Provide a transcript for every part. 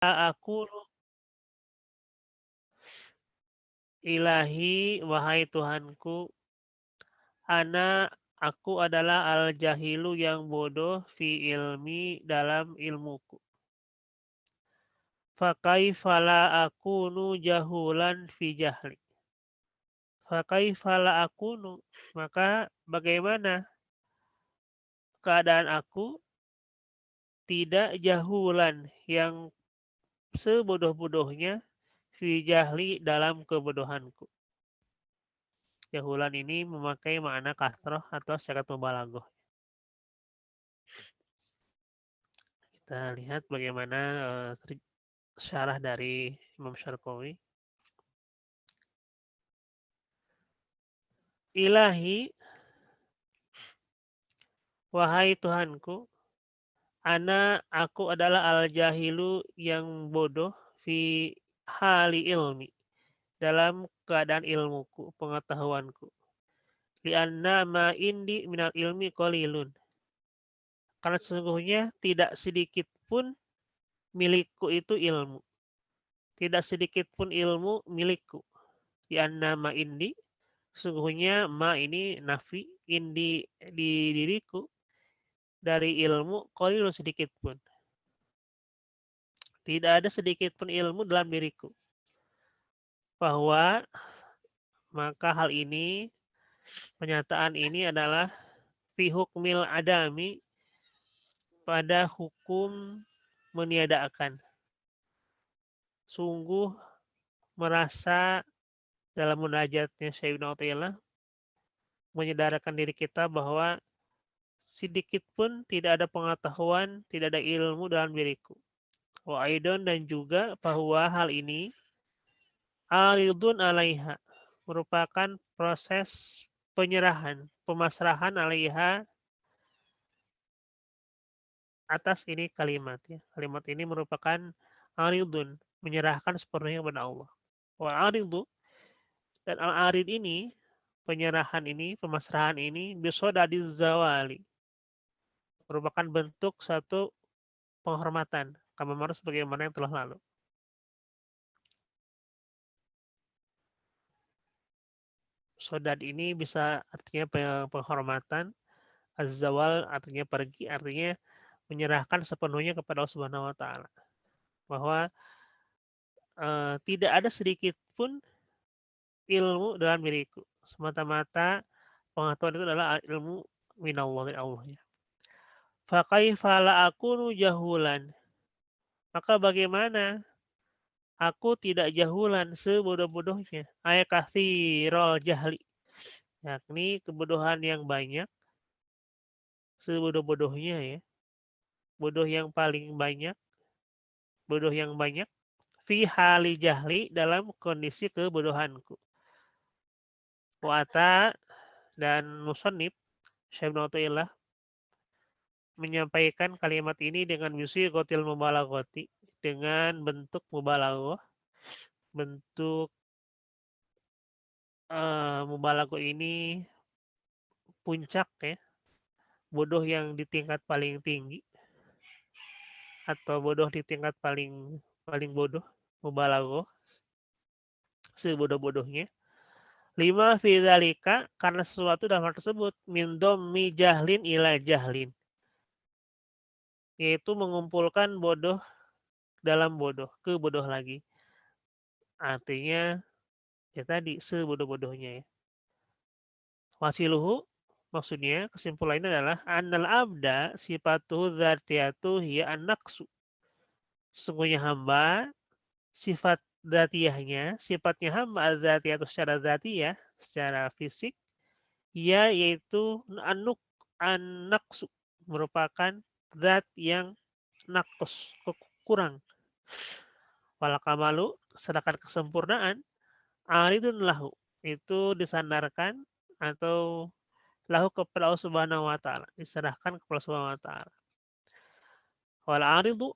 aku ilahi wahai Tuhanku, aku adalah al-jahilu yang bodoh fi ilmi dalam ilmuku. Fakaifala akunu jahulan fi jahli. Fakaifala akunu, maka bagaimana keadaan aku tidak jahulan yang sebodoh-bodohnya fi jahli dalam kebodohanku. Jahulan ini memakai makna kasroh atau syarat mubalaghah. Kita lihat bagaimana syarah dari Imam Syarqawi. Ilahi, wahai Tuhanku, aku adalah al-jahilu yang bodoh fi hali ilmi, dalam keadaan ilmuku, pengetahuanku. Lianna ma indi minal ilmi qalilun. Karena sesungguhnya tidak sedikit pun milikku itu ilmu. Tidak sedikit pun ilmu milikku. Lianna ma indi, sesungguhnya ma ini nafi, indi di diriku, dari ilmu qalilun sedikit pun. Tidak ada sedikit pun ilmu dalam diriku. Bahwa maka hal ini, pernyataan ini adalah fi hukmil adami, pada hukum meniadakan. Sungguh merasa dalam munajatnya Syekh Ibnu Athaillah menyadarkan diri kita bahwa sedikit pun tidak ada pengetahuan, tidak ada ilmu dalam diriku. Wa aidon, dan juga bahwa hal ini aridun alaiha, merupakan proses penyerahan, pemasrahan alaiha, atas ini kalimat ya. Kalimat ini merupakan aridun, menyerahkan sepenuhnya kepada Allah. Wa aridu, dan al-arid ini, penyerahan ini, pemasrahan ini bisodadiz zawali, merupakan bentuk satu penghormatan kama maruf sebagaimana yang telah lalu. Sodad ini bisa artinya penghormatan, az-zawal artinya pergi, artinya menyerahkan sepenuhnya kepada Allah Subhanahu wa taala. Bahwa tidak ada sedikit pun ilmu dalam diriku. Semata-mata pengetahuan itu adalah ilmu minallah, dari Allah ya. Fakaifa la akunu jahulan. Maka bagaimana aku tidak jahulan sebodoh-bodohnya. Ayat kathirul jahli. Yakni kebodohan yang banyak, sebodoh-bodohnya ya. Bodoh yang paling banyak, bodoh yang banyak. Fi hali jahli, dalam kondisi kebodohanku. Wa'ata, dan musonib Syekh Ibnu Athaillah menyampaikan kalimat ini dengan misi kotil mubalaghati, dengan bentuk mubalaghah, bentuk mubalaghah ini puncak ya, bodoh yang di tingkat paling tinggi atau bodoh di tingkat paling paling bodoh, mubalaghah sebodoh-bodohnya. Lima fidzalika, karena sesuatu dalam hal tersebut, min dhammi jahlin ila jahlin, yaitu mengumpulkan bodoh dalam bodoh, ke bodoh lagi. Artinya ya tadi sebodoh-bodohnya ya. Wasiluhu, maksudnya kesimpulannya adalah annal abda sifatuhu dzatiyatu hiya an-naqsu. Sesungguhnya hamba, sifat dzatiyahnya, sifatnya hamba dzatiyatu secara dzatiyah, secara fisik, ya yaitu an-naqsu, merupakan zat yang naqs, kurang. Wal kamalu, sedangkan kesempurnaan, aridun lahu, itu disandarkan atau lahu kepada Allah Subhanahu wa taala, diserahkan kepada Allah Subhanahu wa taala. Wal aridu,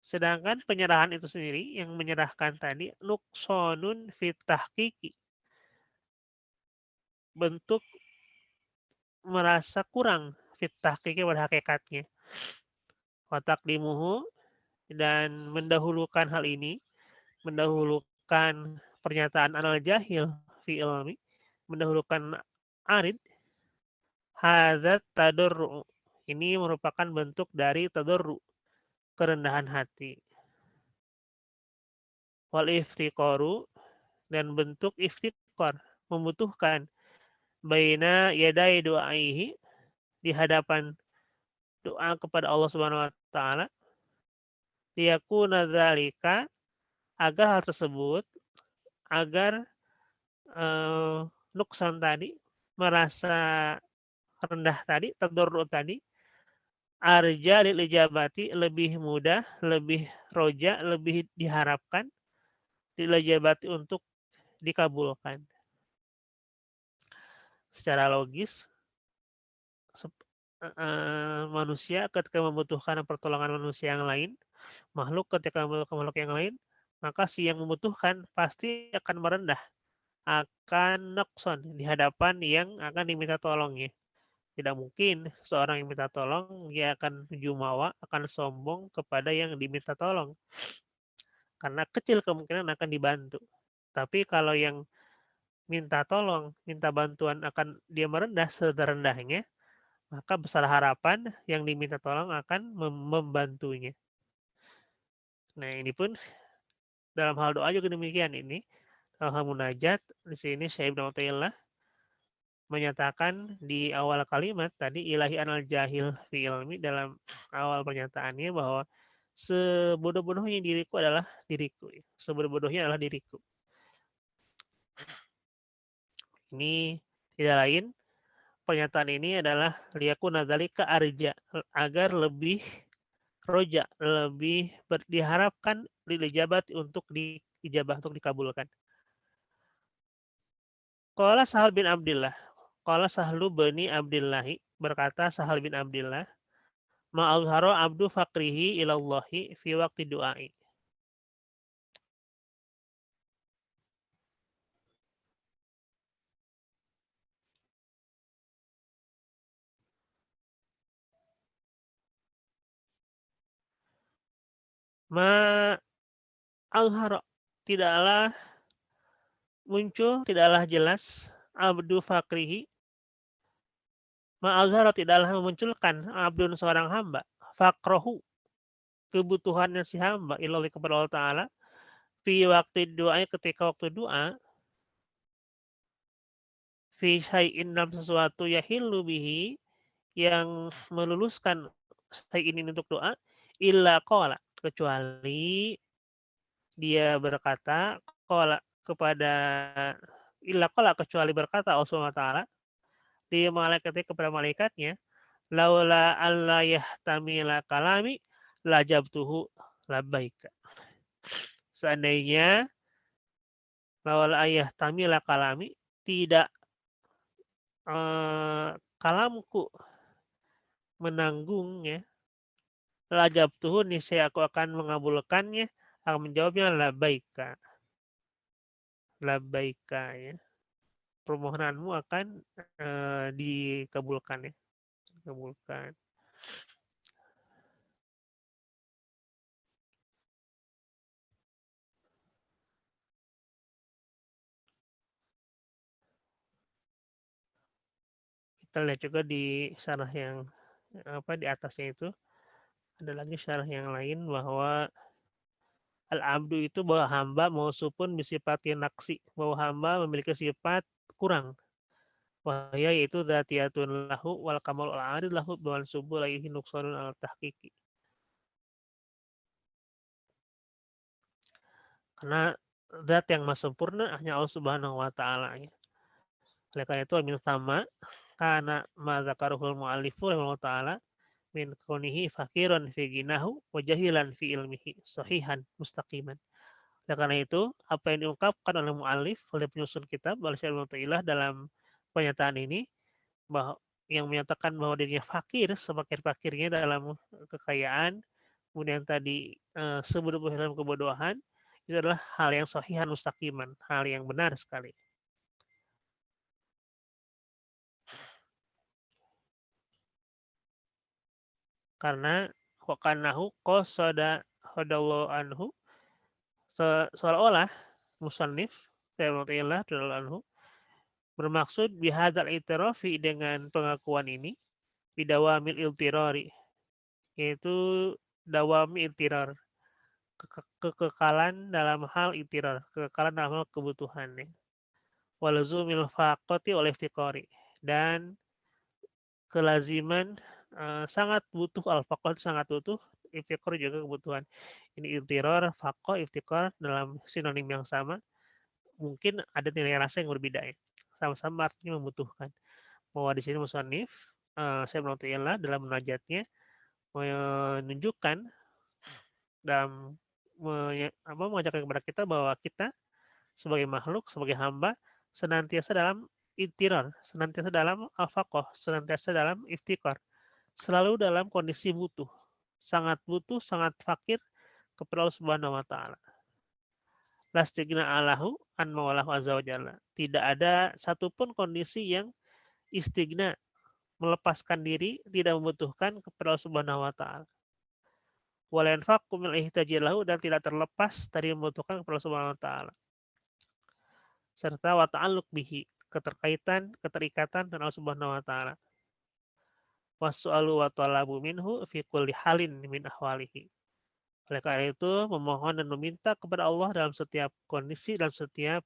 sedangkan penyerahan itu sendiri, yang menyerahkan tadi, nuksonun fit tahqiqi, bentuk merasa kurang fit tahqiqi pada hakikatnya. Watakdimuhu, dan mendahulukan hal ini, mendahulukan pernyataan anal jahil fi ilmi, mendahulukan arid, hadat tadorru, ini merupakan bentuk dari tadorru, kerendahan hati. Wal iftiqaru, dan bentuk iftiqar, membutuhkan, baina yadai doaihi, di hadapan doa kepada Allah Subhanahu wa taala, liyakuna dzalika, agar hal tersebut, agar nuksan tadi, merasa rendah tadi, tadarru tadi, arja lil ijabati, lebih mudah, lebih roja, lebih diharapkan lil ijabati, untuk dikabulkan. Secara logis, manusia ketika membutuhkan pertolongan manusia yang lain, makhluk ketika membutuhkan makhluk yang lain, maka si yang membutuhkan pasti akan merendah, akan nokson di hadapan yang akan diminta tolongnya. Tidak mungkin seseorang yang minta tolong dia akan jumawa, akan sombong kepada yang diminta tolong, karena kecil kemungkinan akan dibantu. Tapi kalau yang minta tolong, minta bantuan, akan dia merendah serendah-rendahnya, maka besar harapan yang diminta tolong akan membantunya. Nah, ini pun dalam hal doa juga demikian ini. Dalam hal munajat, di sini Syekh Ibnu Athaillah menyatakan di awal kalimat tadi, ilahi anal jahil fi ilmi, dalam awal pernyataannya bahwa sebodoh-bodohnya diriku adalah diriku. Sebodoh-bodohnya adalah diriku. Ini tidak lain, pernyataan ini adalah liyakuna dzalika arja, agar lebih roja, lebih diharapkan lil ijabat, untuk diijabah, untuk dikabulkan. Qala Sahal bin Abdillah, qala Sahlu bani Abdillahi, berkata Sahal bin Abdillah, ma'azharo abdu fakrihi ilallahi fi waqti du'ai. Ma'azharo, tidaklah muncul, tidaklah jelas, abdu fakrihi, ma'azharo, tidaklah memunculkan, abdun, seorang hamba, fakrohu, kebutuhannya si hamba, ilallahi, kepada Allah Ta'ala, fi waktu doa, ketika waktu doa, fi syai'in, dalam sesuatu, yahillu bihi, yang meluluskan syai'in ini untuk doa, illa qala, kecuali dia berkata, qala, kepada, illa qala, kecuali berkata Allah Subhanahu wa taala di malaikatnya, kepada malaikatnya, laula alla yahtamila kalami lajabtuhu labbaika. Seandainya laula ayah tamila kalami, tidak kalamku menanggung, ya, lajabtuhu, niscaya aku akan mengabulkannya, akan menjawabnya labbaika. Labbaika, ya. Permohonanmu akan dikabulkan, ya. Dikabulkan. Kita lihat juga di syarah yang di atasnya itu, ada lagi syarah yang lain bahwa al-abdu itu bahwa hamba mausupun bisifatin naksi, bahwa hamba memiliki sifat kurang. Wahya yaitu dzatiyatun lahu wal kamal al arid lahu bawan subuh laihi nuksanun al tahqiqi. Karena zat yang maha sempurna hanya Allah Subhanahu wa taala, ya. Oleh karena itu min sama karena ma dzakaruhul muallifu rahimahullah taala min kaunihi fakiran fi ginahu wa jahilan fi ilmihi sahihan mustaqiman. Oleh karena itu, apa yang diungkapkan oleh muallif, oleh penyusun kitab, oleh Syekh Ibnu dalam pernyataan ini, bahwa yang menyatakan bahwa dirinya fakir, sefakir-fakirnya dalam kekayaan, kemudian tadi sebodoh dalam kebodohan, itu adalah hal yang sahihan mustaqiman, hal yang benar sekali. Karena wa kanahu qasada hadallahu anhu, seolah-olah musannif rahimahullah anhu bermaksud bihadzal i'tirafi, dengan pengakuan ini, bidawamil iltirari, yaitu dawami iltirar, kekekalan dalam hal iltirar, kekekalan dalam hal kebutuhan ya. Walzumil faqati wal iftiqari, dan kelaziman sangat butuh, al-faqah sangat butuh, iftiqar juga kebutuhan. Ini iltirar, faqah, iftiqar dalam sinonim yang sama, mungkin ada nilai rasa yang berbeda ya. Sama-sama artinya membutuhkan. Bahwa di sini musannif saya menurut dalam munajatnya menunjukkan dalam mengajarkan kepada kita bahwa kita sebagai makhluk, sebagai hamba, senantiasa dalam intirar, senantiasa dalam al-faqah, senantiasa dalam iftikar, selalu dalam kondisi butuh, sangat fakir kepada Allah Subhanahu wa taala. Lastigna alahu an maulahu azza wa jalla. Tidak ada satupun kondisi yang istigna, melepaskan diri, tidak membutuhkan kepada Allah Subhanahu wa taala. Wala yanfaqu min ihtiyaji lahu, dan tidak terlepas dari membutuhkan kepada Allah Subhanahu wa taala. Serta wa ta'alluq bihi, keterikatan dengan Allah Subhanahu wa taala. Was'alu wa talabu minhu fi kulli halin min ahwalihi. Oleh karena itu, memohon dan meminta kepada Allah dalam setiap kondisi, dalam setiap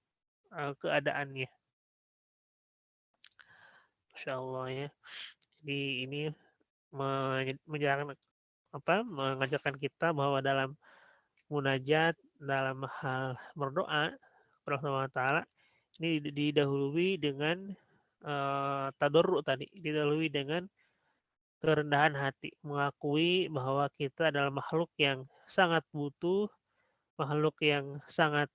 keadaannya. Masya Allah ya. Jadi ini mengajarkan kita bahwa dalam munajat, dalam hal berdoa kepada Allah Taala, ini didahului dengan tadarru tadi, didahului dengan kerendahan hati, mengakui bahwa kita adalah makhluk yang sangat butuh, makhluk yang sangat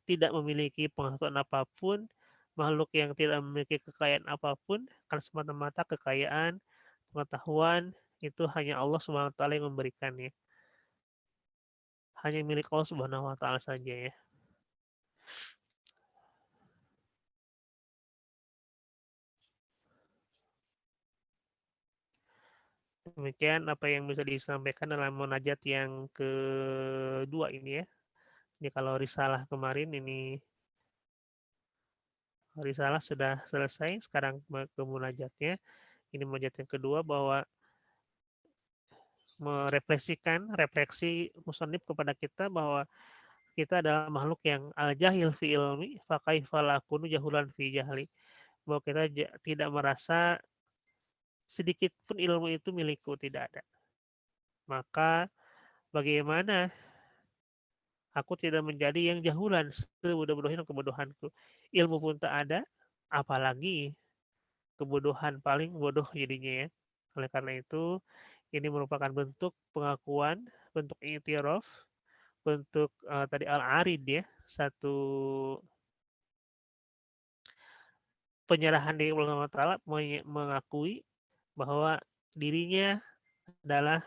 tidak memiliki pengetahuan apapun, makhluk yang tidak memiliki kekayaan apapun, karena semata-mata kekayaan, pengetahuan itu hanya Allah Subhanahu wa taala yang memberikannya. Hanya milik Allah Subhanahu wa taala saja ya. Demikian apa yang bisa disampaikan dalam munajat yang kedua ini ya. Ini kalau risalah kemarin ini risalah sudah selesai, sekarang ke munajatnya. Ini munajat yang kedua, bahwa refleksi musannif kepada kita bahwa kita adalah makhluk yang al-jahil fi ilmi, fa kaifa lakunu jahulan fi jahli. Bahwa kita tidak merasa sedikit pun ilmu itu milikku, tidak ada. Maka bagaimana aku tidak menjadi yang jahulan sebodoh-bodohnya kebodohanku. Ilmu pun tak ada, apalagi kebodohan, paling bodoh jadinya ya. Oleh karena itu, ini merupakan bentuk pengakuan, bentuk i'tiraf, bentuk tadi al-arid ya, satu penyerahan diri kepada Allah Ta'ala, mengakui bahwa dirinya adalah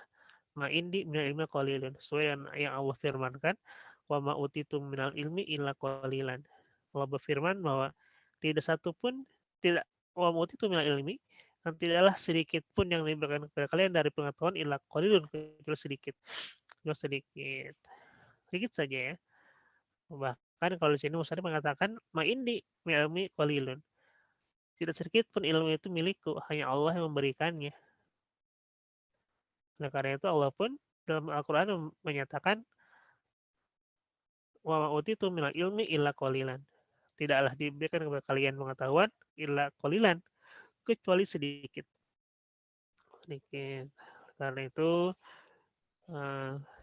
ma'indi minal ilmi qalilun, sesuai dengan yang Allah firmankan, wa ma utitum minal ilmi illa qalilan. Allah berfirman bahwa tidak satu pun, tidak, wa ma utitum minal ilmi, dan tidaklah sedikit pun yang diberikan kepada kalian dari pengetahuan illa qalilun, kecuali sedikit. Kecuali sedikit. Sedikit saja ya. Bahkan kalau di sini Musa mengatakan ma'indi minal ilmi qalilun. Tidak sedikit pun ilmu itu milikku, hanya Allah yang memberikannya. Nah, karena itu Allah pun dalam Al-Quran menyatakan wa ma'utitu minal ilmi illa qalilan. Tidaklah diberikan kepada kalian pengetahuan illa qalilan, kecuali sedikit. Sedikit. Karena itu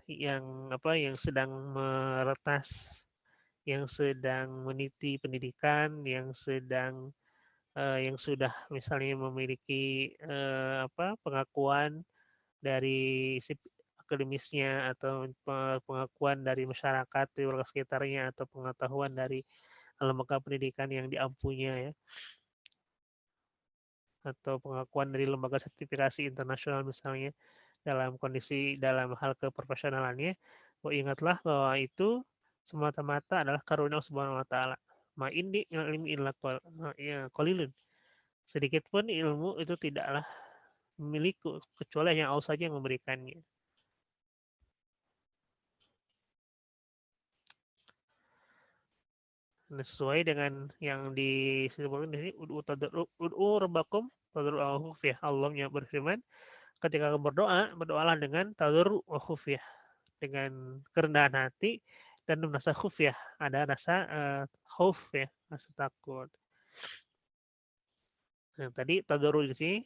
yang sedang meretas, yang sedang meniti pendidikan, yang sudah misalnya memiliki pengakuan dari akademisnya, atau pengakuan dari masyarakat di warga sekitarnya, atau pengetahuan dari lembaga pendidikan yang diampunya ya, atau pengakuan dari lembaga sertifikasi internasional misalnya, dalam hal keprofesionalannya, ingatlah bahwa itu semata-mata adalah karunia Subhanahu wa taala. Ma indi ilmi illa qalilun. Sedikit pun ilmu itu tidaklah milikku, kecuali hanya Allah saja yang memberikannya. Nah, sesuai dengan yang disebutkan di sini, ud'u rabbakum tadarru'an wa khufyah. Allah yang berfirman, ketika kamu berdoa, berdoalah dengan tadarru' wa khufyah, dengan kerendahan hati dan merasa khufyah, ada rasa khauf ya, rasa takut. Nah, tadi tadarru' di sini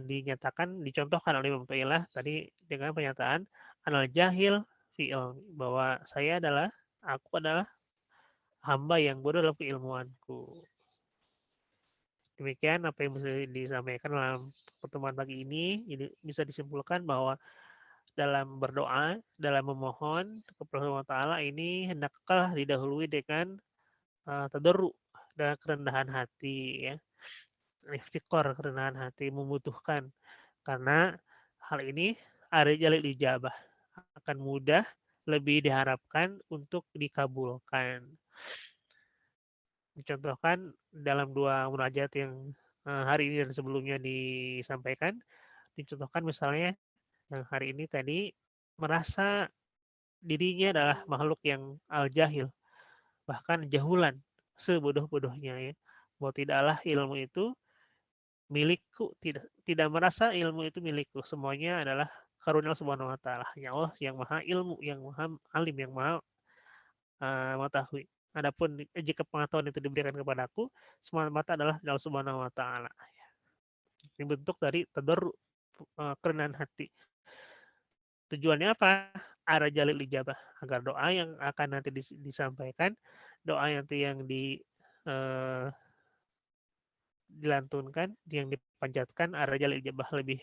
dinyatakan, dicontohkan oleh Imam Ta'ilah tadi dengan pernyataan anal jahil fi ilmi, bahwa aku adalah hamba yang bodoh dalam keilmuanku. Demikian apa yang bisa disampaikan dalam pertemuan pagi ini. Jadi bisa disimpulkan bahwa dalam berdoa, dalam memohon kepada Allah Ta'ala ini hendaklah didahului dengan tadarru dan kerendahan hati ya. Iftikor, kerendahan hati, membutuhkan. Karena hal ini ada jalil ijabah, akan mudah, lebih diharapkan untuk dikabulkan. Dicontohkan dalam dua munajat yang hari ini dan sebelumnya disampaikan, dicontohkan misalnya yang hari ini tadi merasa dirinya adalah makhluk yang al-jahil, bahkan jahulan, sebodoh-bodohnya ya, bahwa tidaklah ilmu itu milikku, tidak merasa ilmu itu milikku, semuanya adalah karunia Allah Subhanahu wa taala. Hanya Allah yang maha ilmu, yang maha alim, yang maha mengetahui. Adapun jika pengetahuan itu diberikan kepadaku, semata-mata adalah dari Allah Subhanahu wa taala. Ini bentuk dari tadarru, kerendahan hati. Tujuannya apa? Arah jalil ijabah, agar doa yang akan nanti disampaikan, doa nanti yang eh, dilantunkan, yang dipanjatkan, arah jalil ijabah lebih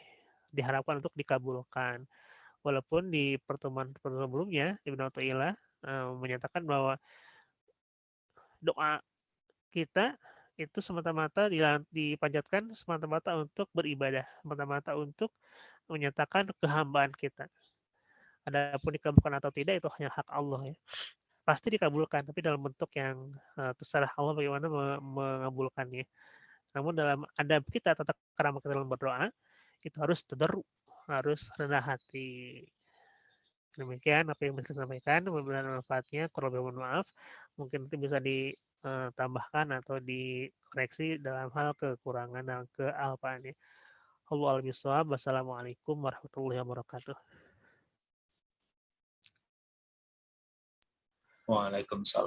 diharapkan untuk dikabulkan. Walaupun di pertemuan sebelumnya Ibnu Athaillah menyatakan bahwa doa kita itu semata-mata dipanjatkan semata-mata untuk beribadah, semata-mata untuk menyatakan kehambaan kita. Adapun dikabulkan atau tidak itu hanya hak Allah ya. Pasti dikabulkan, tapi dalam bentuk yang terserah Allah bagaimana mengabulkannya. Namun dalam adab kita, tata krama kita dalam berdoa, itu harus tadarru, harus rendah hati. Demikian apa yang bisa saya sampaikan, mudah-mudahan manfaatnya, kurang lebih mohon maaf. Mungkin itu bisa ditambahkan atau dikoreksi dalam hal kekurangan dan kealpaannya. Allahu a'lam bishawab. Wassalamualaikum warahmatullahi wabarakatuh. Waalaikumsalam